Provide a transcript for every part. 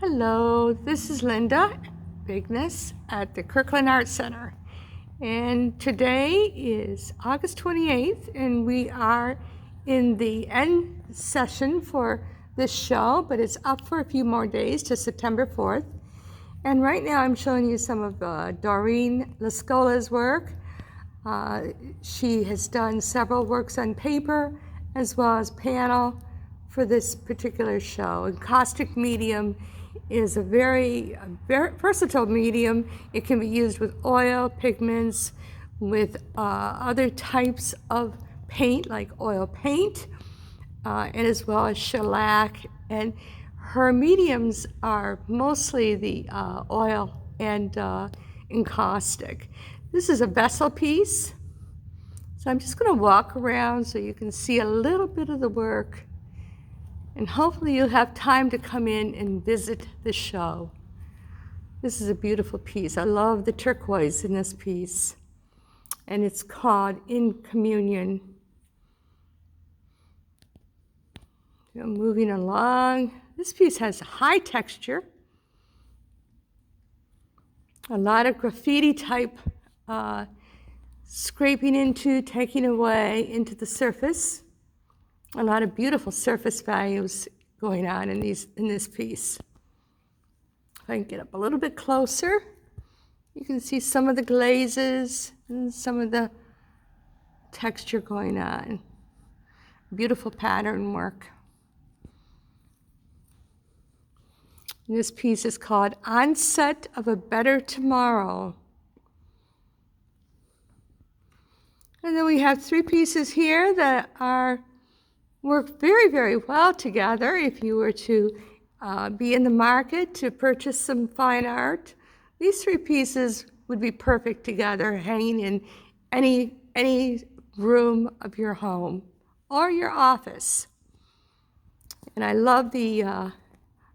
Hello, this is Linda Bigness at the Kirkland Art Center. And today is August 28th, and we are in the end session for this show, but it's up for a few more days to September 4th. And right now I'm showing you some of Doreen LaScola's work. She has done several works on paper as well as panel for this particular show. Encaustic medium is a very versatile medium. It can be used with oil, pigments, with other types of paint like oil paint, and as well as shellac. And her mediums are mostly the oil and encaustic. This is a vessel piece. So I'm just going to walk around so you can see a little bit of the work. And hopefully you'll have time to come in and visit the show. This is a beautiful piece. I love the turquoise in this piece. And it's called In Communion. I'm moving along. This piece has high texture. A lot of graffiti type scraping into, taking away into the surface. A lot of beautiful surface values going on in this piece. If I can get up a little bit closer, you can see some of the glazes and some of the texture going on. Beautiful pattern work. And this piece is called Onset of a Better Tomorrow. And then we have three pieces here that work very, very well together. If you were to be in the market to purchase some fine art, these three pieces would be perfect together, hanging in any room of your home or your office. And I love the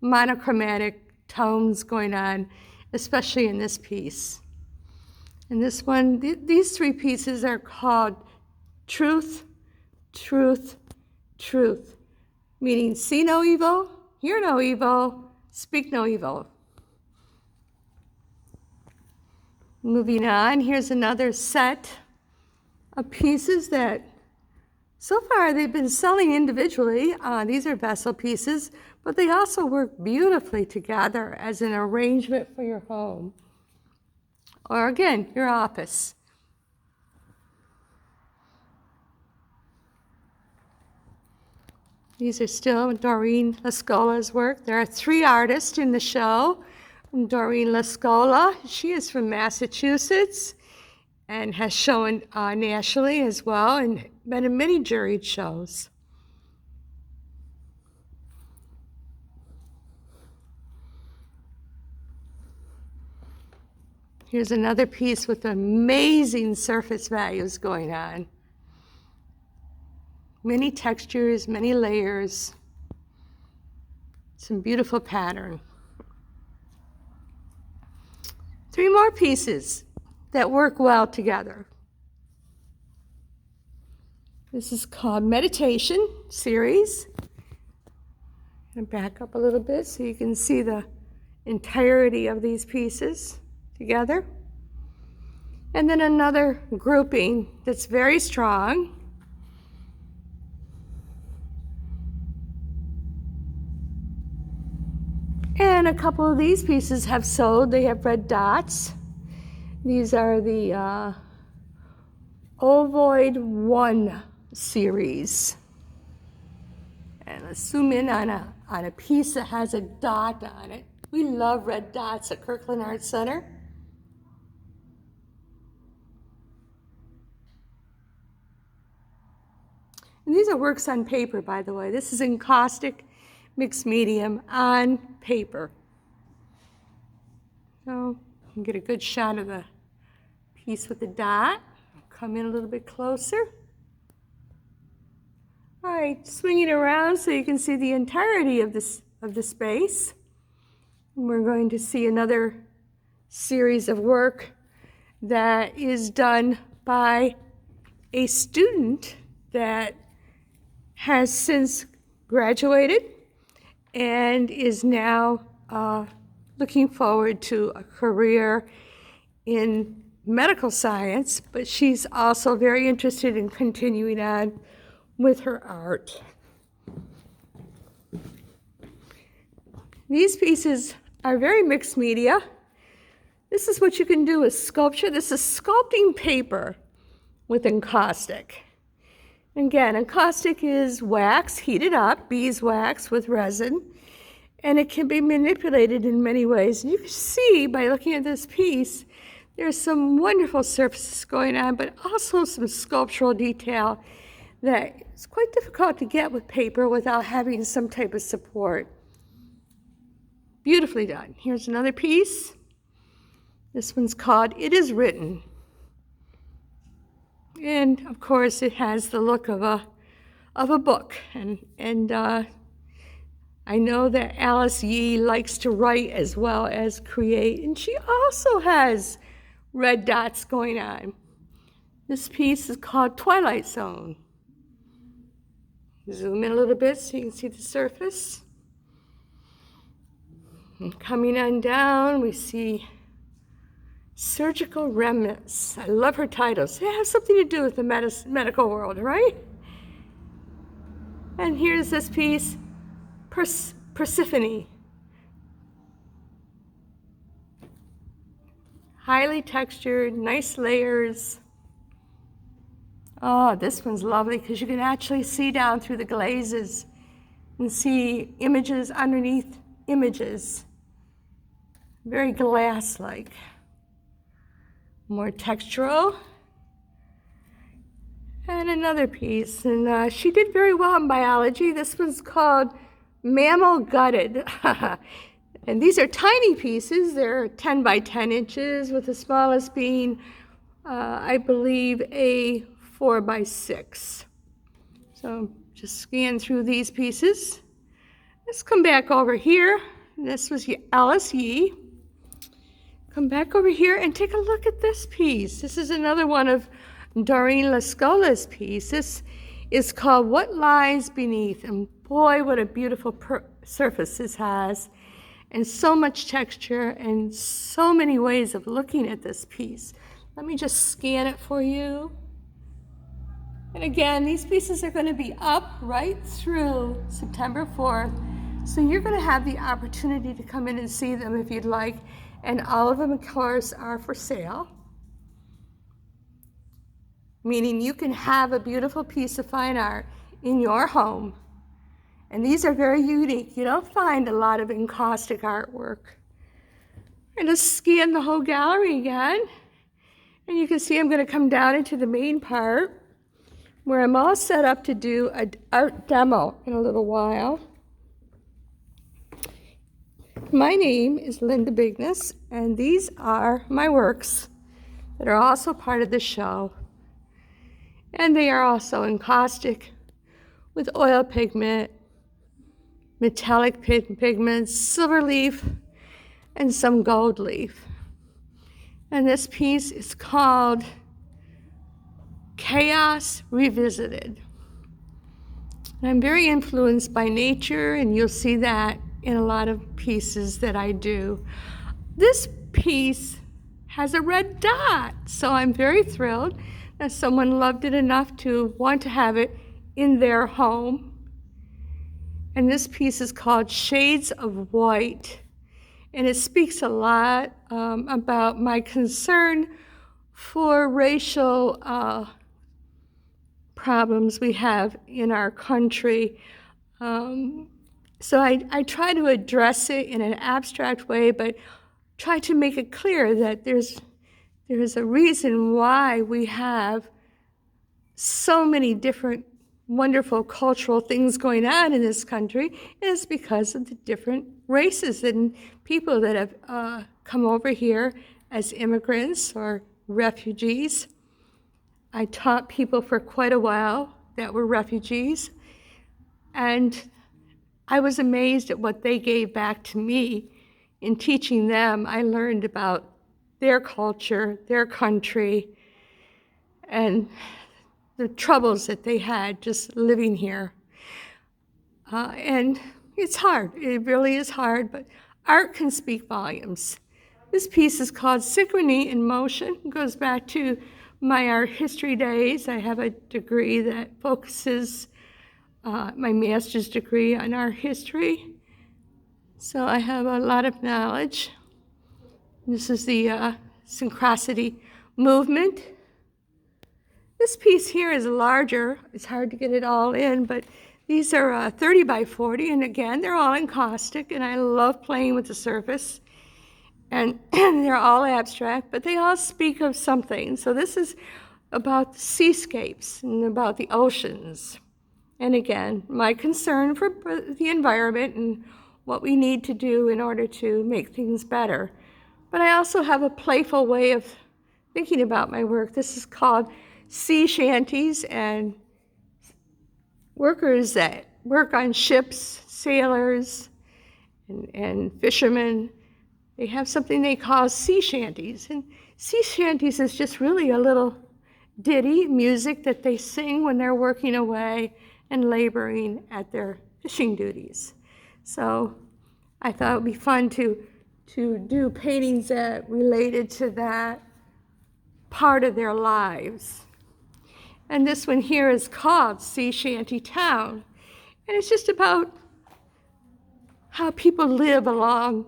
monochromatic tones going on, especially in this piece. And this one, these three pieces are called Truth, Truth, Truth, meaning see no evil, hear no evil, speak no evil. Moving on, here's another set of pieces that so far they've been selling individually. These are vessel pieces, but they also work beautifully together as an arrangement for your home. Or again, your office. These are still Doreen LaScola's work. There are three artists in the show. Doreen LaScola, she is from Massachusetts and has shown nationally as well and been in many juried shows. Here's another piece with amazing surface values going on. Many textures, many layers, some beautiful pattern. Three more pieces that work well together. This is called Meditation Series. I'm going to back up a little bit so you can see the entirety of these pieces together. And then another grouping that's very strong. And a couple of these pieces have sold. They have red dots. These are the Ovoid 1 series. And let's zoom in on a piece that has a dot on it. We love red dots at Kirkland Art Center. And these are works on paper, by the way. This is encaustic mixed medium on paper. So you can get a good shot of the piece with the dot. I'll come in a little bit closer. All right, swing it around so you can see the entirety of the space. And we're going to see another series of work that is done by a student that has since graduated and is now looking forward to a career in medical science, but she's also very interested in continuing on with her art. These pieces are very mixed media. This is what you can do with sculpture. This is sculpting paper with encaustic. Again, encaustic is wax heated up, beeswax with resin, and it can be manipulated in many ways. And you can see by looking at this piece, there's some wonderful surfaces going on, but also some sculptural detail that is quite difficult to get with paper without having some type of support. Beautifully done. Here's another piece. This one's called It Is Written. And of course it has the look of a book. And I know that Alice Yee likes to write as well as create, and she also has red dots going on. This piece is called Twilight Zone. Zoom in a little bit so you can see the surface. And coming on down, we see Surgical Remnants. I love her titles. They have something to do with the medical world, right? And here's this piece, Persephone. Highly textured, nice layers. Oh, this one's lovely because you can actually see down through the glazes and see images underneath images. Very glass-like. More textural. And another piece, and she did very well in biology. This one's called Mammal Gutted. And these are tiny pieces. They're 10 by 10 inches, with the smallest being, I believe, a 4 by 6. So just scan through these pieces. Let's come back over here. This was Alice Yee. Come back over here and take a look at this piece. This is another one of Doreen LaScola's piece. This is called What Lies Beneath. And boy, what a beautiful surface this has. And so much texture and so many ways of looking at this piece. Let me just scan it for you. And again, these pieces are going to be up right through September 4th. So you're going to have the opportunity to come in and see them if you'd like. And all of them, of course, are for sale. Meaning you can have a beautiful piece of fine art in your home. And these are very unique. You don't find a lot of encaustic artwork. And let's scan the whole gallery again. And you can see I'm going to come down into the main part where I'm all set up to do an art demo in a little while. My name is Linda Bigness, and these are my works that are also part of the show. And they are also encaustic with oil pigment, metallic pigments, silver leaf, and some gold leaf. And this piece is called Chaos Revisited. And I'm very influenced by nature, and you'll see that in a lot of pieces that I do. This piece has a red dot, so I'm very thrilled that someone loved it enough to want to have it in their home. And this piece is called Shades of White, and it speaks a lot about my concern for racial problems we have in our country. So I try to address it in an abstract way, but try to make it clear that there's a reason why we have so many different wonderful cultural things going on in this country, and it's because of the different races and people that have come over here as immigrants or refugees. I taught people for quite a while that were refugees, and I was amazed at what they gave back to me. In teaching them, I learned about their culture, their country, and the troubles that they had just living here. And it's hard. It really is hard, but Art can speak volumes. This piece is called Synchrony in Motion. It goes back to my art history days. I have a degree that focuses my master's degree on art history. So I have a lot of knowledge. This is the synchronicity movement. This piece here is larger. It's hard to get it all in, but these are 30 by 40, and again, they're all encaustic, and I love playing with the surface. And they're all abstract, but they all speak of something. So this is about the seascapes and about the oceans. And again, my concern for the environment and what we need to do in order to make things better. But I also have a playful way of thinking about my work. This is called sea shanties, and workers that work on ships, sailors and fishermen, they have something they call sea shanties. And sea shanties is just really a little ditty music that they sing when they're working away and laboring at their fishing duties. So I thought it would be fun to do paintings that related to that part of their lives. And this one here is called Sea Shanty Town. And it's just about how people live along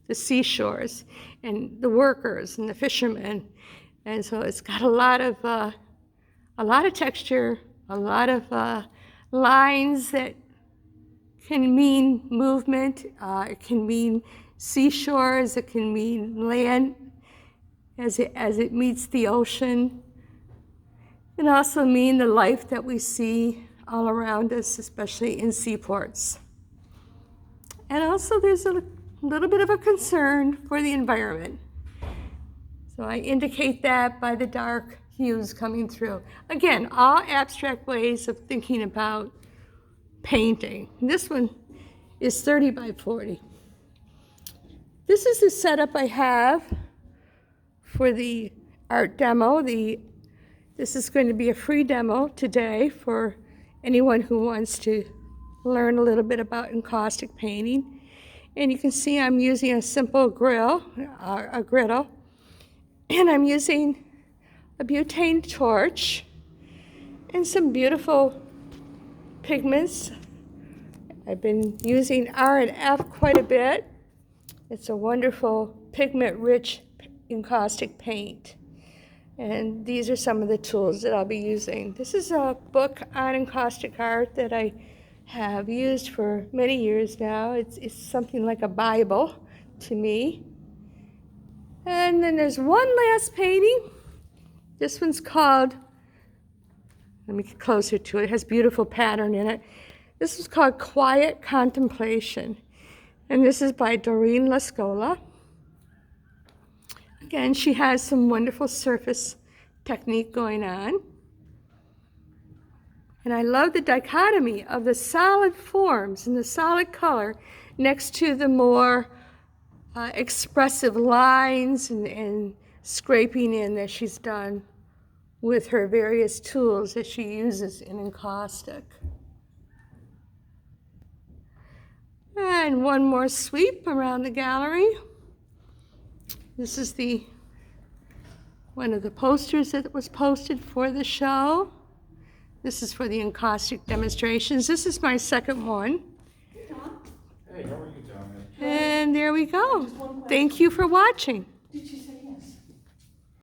the seashores and the workers and the fishermen. And so it's got a lot of texture, a lot of lines that can mean movement. It can mean seashores. It can mean land as it meets the ocean. It can also mean the life that we see all around us, especially in seaports. And also there's a little bit of a concern for the environment. So I indicate that by the dark hues coming through. Again, all abstract ways of thinking about painting. This one is 30 by 40. This is the setup I have for the art demo. This is going to be a free demo today for anyone who wants to learn a little bit about encaustic painting. And you can see I'm using a simple griddle, and I'm using a butane torch and some beautiful pigments. I've been using R&F quite a bit. It's a wonderful pigment-rich encaustic paint. And these are some of the tools that I'll be using. This is a book on encaustic art that I have used for many years now. It's something like a Bible to me. And then there's one last painting. This one's called, let me get closer to it. It has beautiful pattern in it. This is called Quiet Contemplation. And this is by Doreen LaScola. Again, she has some wonderful surface technique going on. And I love the dichotomy of the solid forms and the solid color next to the more expressive lines and scraping in that she's done with her various tools that she uses in encaustic. And one more sweep around the gallery. This is one of the posters that was posted for the show. This is for the encaustic demonstrations. This is my second one. Hey, how are you, Tom? And there we go. Thank you for watching.